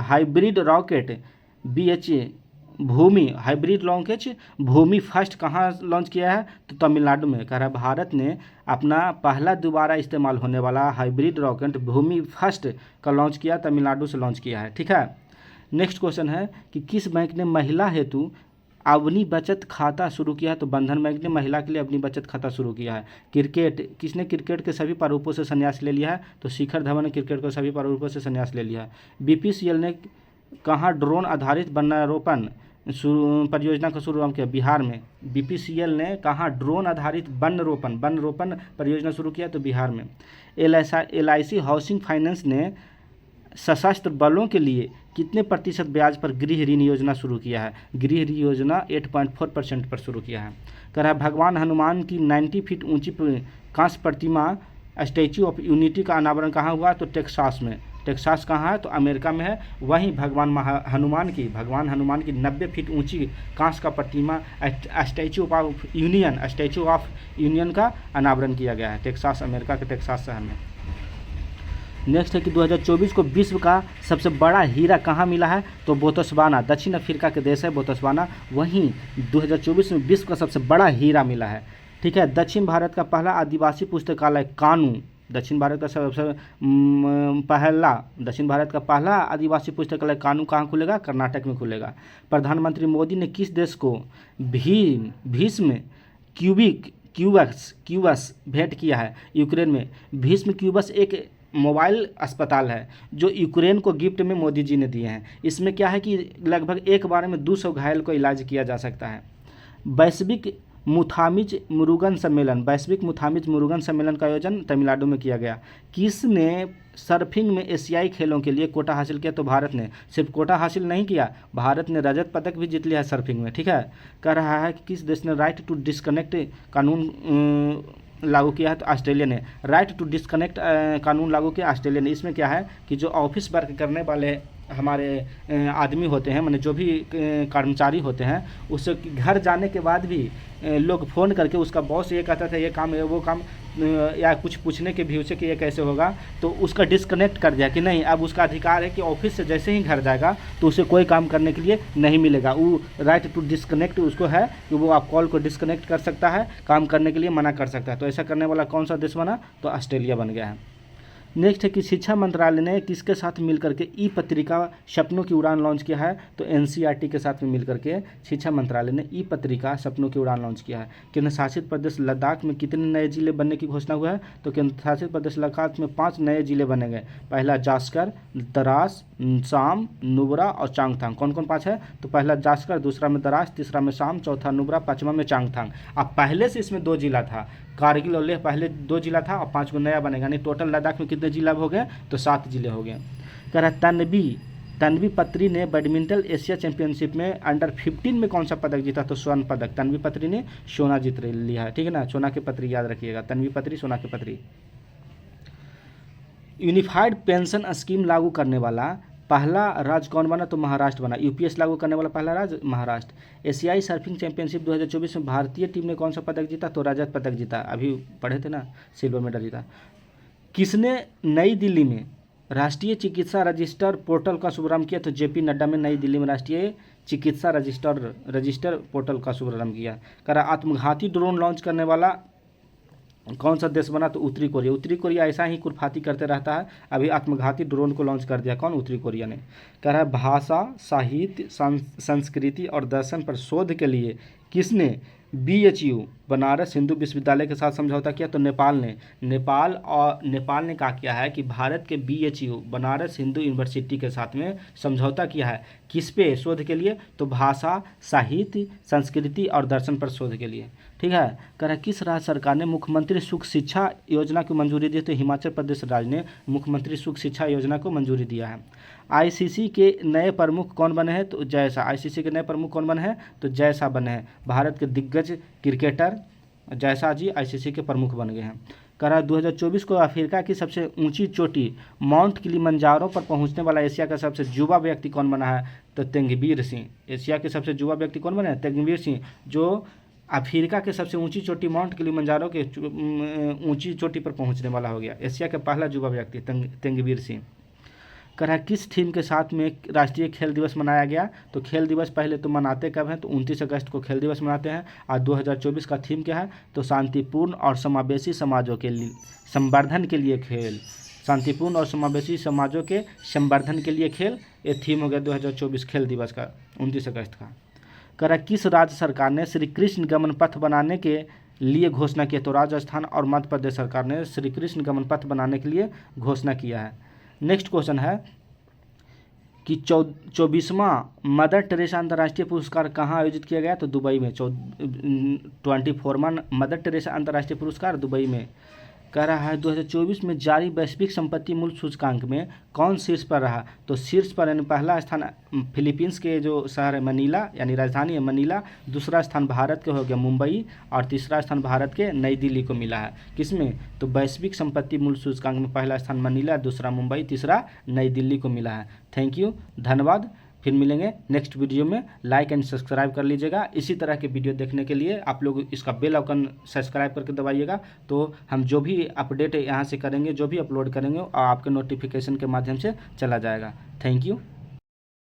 हाइब्रिड रॉकेट भूमि फर्स्ट कहाँ लॉन्च किया है? तो तमिलनाडु में। कह रहा है भारत ने अपना पहला दोबारा इस्तेमाल होने वाला हाइब्रिड रॉकेट भूमि फर्स्ट का लॉन्च किया, तमिलनाडु से लॉन्च किया है। ठीक है। नेक्स्ट क्वेश्चन है कि किस बैंक ने महिला हेतु अपनी बचत खाता शुरू किया है? तो बंधन बैंक ने महिला के लिए अपनी बचत खाता शुरू किया है। किसने क्रिकेट के सभी प्रारूपों से संन्यास ले लिया है? तो शिखर धवन ने क्रिकेट के सभी प्रारूपों से संन्यास ले लिया है। BPCL ने कहाँ ड्रोन आधारित वनारोपण परियोजना का शुरू किया? बिहार में। BPCL ने कहाँ ड्रोन आधारित वनरोपण परियोजना शुरू किया? तो बिहार में। LIC हाउसिंग फाइनेंस ने सशस्त्र बलों के लिए कितने प्रतिशत ब्याज पर गृह ऋण योजना शुरू किया है? गृह ऋण योजना 8.4% पर शुरू किया है। कह रहा है भगवान हनुमान की 90 फीट ऊंची कांस्य प्रतिमा स्टैच्यू ऑफ यूनिटी का अनावरण कहाँ हुआ? तो टेक्सास में। टेक्सास कहाँ है? तो अमेरिका में है। वहीं भगवान हनुमान की 90 फीट ऊंची कांस्य का प्रतिमा स्टैच्यू ऑफ यूनियन का अनावरण किया गया है टेक्सास, अमेरिका के टेक्सास शहर में। नेक्स्ट है कि 2024 को विश्व का सबसे बड़ा हीरा कहाँ मिला है, तो बोत्सवाना, दक्षिण अफ्रीका के देश है बोत्सवाना, वहीं 2024 में विश्व का सबसे बड़ा हीरा मिला है। ठीक है। दक्षिण भारत का पहला आदिवासी पुस्तकालय कानू, दक्षिण भारत का दक्षिण भारत का पहला आदिवासी पुस्तकालय कानू कहाँ खुलेगा, कर्नाटक में खुलेगा। प्रधानमंत्री मोदी ने किस देश को भीष्म क्यूबस भेंट किया है, यूक्रेन में। भीष्म क्यूबस एक मोबाइल अस्पताल है जो यूक्रेन को गिफ्ट में मोदी जी ने दिए हैं। इसमें क्या है कि लगभग एक बार में 200 घायल को इलाज किया जा सकता है। वैश्विक मुथामिज मुरुगन सम्मेलन का आयोजन तमिलनाडु में किया गया। किसने सर्फिंग में एशियाई खेलों के लिए कोटा हासिल किया, तो भारत ने। सिर्फ कोटा हासिल नहीं किया, भारत ने रजत पदक भी जीत लिया है सर्फिंग में। ठीक है। कह रहा है कि किस देश ने राइट टू डिस्कनेक्ट कानून लागू किया है, तो ऑस्ट्रेलिया ने। राइट टू डिस्कनेक्ट कानून लागू किया ऑस्ट्रेलिया ने। इसमें क्या है कि जो ऑफिस वर्क करने वाले हमारे आदमी होते हैं, माने जो भी कर्मचारी होते हैं, उससे घर जाने के बाद भी लोग फ़ोन करके उसका बॉस ये कहता था ये काम है वो काम, या कुछ पूछने के भी उसे कि ये कैसे होगा, तो उसका डिस्कनेक्ट कर दिया कि नहीं, अब उसका अधिकार है कि ऑफिस से जैसे ही घर जाएगा तो उसे कोई काम करने के लिए नहीं मिलेगा। वो राइट टू डिस्कनेक्ट उसको है कि वो आप कॉल को डिस्कनेक्ट कर सकता है, काम करने के लिए मना कर सकता है। तो ऐसा करने वाला कौन सा देश बना, तो ऑस्ट्रेलिया बन गया है। नेक्स्ट है कि शिक्षा मंत्रालय ने किसके साथ मिलकर के ई पत्रिका सपनों की उड़ान लॉन्च किया है, तो एनसीईआरटी के साथ में मिलकर के शिक्षा मंत्रालय ने ई पत्रिका सपनों की उड़ान लॉन्च किया है। केंद्र शासित प्रदेश लद्दाख में कितने नए जिले बनने की घोषणा हुआ है, तो केंद्र शासित प्रदेश लद्दाख में 5 नए जिले बने गए। पहला जास्कर, दरास, शाम, नुब्रा और चांगथांग। कौन कौन 5 है, तो पहला जास्कर, दूसरा में दरास, तीसरा में शाम, चौथा नुब्रा, 5वां में चांगथांग। अब पहले से इसमें 2 जिला था, कारगिल और लेह पहले 2 जिला था और 5 को नया बनेगा, यानी टोटल लद्दाख में कितने जिला हो गए, तो 7 जिले हो गए। कह रहा तन्वी पत्री ने बैडमिंटन एशिया चैंपियनशिप में अंडर 15 में कौन सा पदक जीता, तो स्वर्ण पदक। तन्वी पत्री ने सोना जीत लिया है। ठीक है ना, सोना के पत्री याद रखिएगा, तन्वी पत्री सोना के पत्री। यूनिफाइड पेंशन स्कीम लागू करने वाला पहला राज्य कौन बना, तो महाराष्ट्र बना। यूपीएस लागू करने वाला पहला राज्य महाराष्ट्र। एशियाई सर्फिंग चैंपियनशिप 2024 में भारतीय टीम ने कौन सा पदक जीता, तो रजत पदक जीता। अभी पढ़े थे ना, सिल्वर मेडल जीता। किसने नई दिल्ली में राष्ट्रीय चिकित्सा रजिस्टर पोर्टल का शुभारंभ किया, तो जेपी नड्डा में नई दिल्ली में राष्ट्रीय चिकित्सा रजिस्टर पोर्टल का शुभारंभ किया। कह रहा आत्मघाती ड्रोन लॉन्च करने वाला कौन सा देश बना, तो उत्तरी कोरिया। उत्तरी कोरिया ऐसा ही कुरफाती करते रहता है, अभी आत्मघाती ड्रोन को लॉन्च कर दिया। कौन, उत्तरी कोरिया ने। कह रहा है भाषा, साहित्य, संस्कृति और दर्शन पर शोध के लिए किसने BHU बनारस हिंदू विश्वविद्यालय के साथ समझौता किया, तो नेपाल ने। नेपाल ने क्या किया है कि भारत के BHU बनारस हिंदू यूनिवर्सिटी के साथ में समझौता किया है। किस पे शोध के लिए, तो भाषा, साहित्य, संस्कृति और दर्शन पर शोध के लिए। ठीक है। कह रहा किस राज्य सरकार ने मुख्यमंत्री सुख शिक्षा योजना को मंजूरी दी, तो हिमाचल प्रदेश राज्य ने मुख्यमंत्री सुख शिक्षा योजना को मंजूरी दिया है। ICC के नए प्रमुख कौन बने हैं, तो जयसा। ICC के नए प्रमुख कौन बने हैं, तो जयसा बने हैं। भारत के दिग्गज क्रिकेटर जयसा जी ICC के प्रमुख बन गए हैं। कह रहा 2024 को अफ्रीका की सबसे ऊंची चोटी माउंट किलिमंजारो पर पहुंचने वाला एशिया का सबसे युवा व्यक्ति कौन बना है, तो तेंगबीर सिंह। एशिया के सबसे युवा व्यक्ति कौन बने हैं, तेंगबीर सिंह, जो अफ्रीका के सबसे ऊंची चोटी माउंट किलिमंजारो के ऊंची चोटी पर पहुंचने वाला हो गया। एशिया का पहला युवा व्यक्ति तेंगबीर सिंह। कह रहा किस थीम के साथ में राष्ट्रीय खेल दिवस मनाया गया, तो खेल दिवस पहले तो मनाते कब हैं, तो 29 अगस्त को खेल दिवस मनाते हैं। और 2024 का थीम क्या है, तो शांतिपूर्ण और समावेशी समाजों के लिए संवर्धन के लिए खेल। शांतिपूर्ण और समावेशी समाजों के संवर्धन के लिए खेल, ये थीम हो गया 2024 खेल दिवस का 29 अगस्त का। कह रहा किस राज्य सरकार ने श्री कृष्ण गमन पथ बनाने के लिए घोषणा की, तो राजस्थान और मध्य प्रदेश सरकार ने श्री कृष्ण गमन पथ बनाने के लिए घोषणा किया है। नेक्स्ट क्वेश्चन है कि 24वां मदर टेरेसा अंतर्राष्ट्रीय पुरस्कार कहाँ आयोजित किया गया, तो दुबई में। 24वां मदर टेरेसा अंतर्राष्ट्रीय पुरस्कार दुबई में। कह रहा है 2024 में जारी वैश्विक संपत्ति मूल्य सूचकांक में कौन शीर्ष पर रहा, तो शीर्ष पर यानी पहला स्थान फिलीपींस के जो शहर है मनीला यानी राजधानी है मनीला, दूसरा स्थान भारत के हो गया मुंबई और तीसरा स्थान भारत के नई दिल्ली को मिला है। किसमें, तो वैश्विक संपत्ति मूल्य सूचकांक में पहला स्थान मनीला, दूसरा मुंबई, तीसरा नई दिल्ली को मिला है। थैंक यू, धन्यवाद। फिर मिलेंगे नेक्स्ट वीडियो में। लाइक एंड सब्सक्राइब कर लीजिएगा। इसी तरह के वीडियो देखने के लिए आप लोग इसका बेल आइकन सब्सक्राइब करके दबाइएगा, तो हम जो भी अपडेट यहाँ से करेंगे, जो भी अपलोड करेंगे, आपके नोटिफिकेशन के माध्यम से चला जाएगा। Thank you.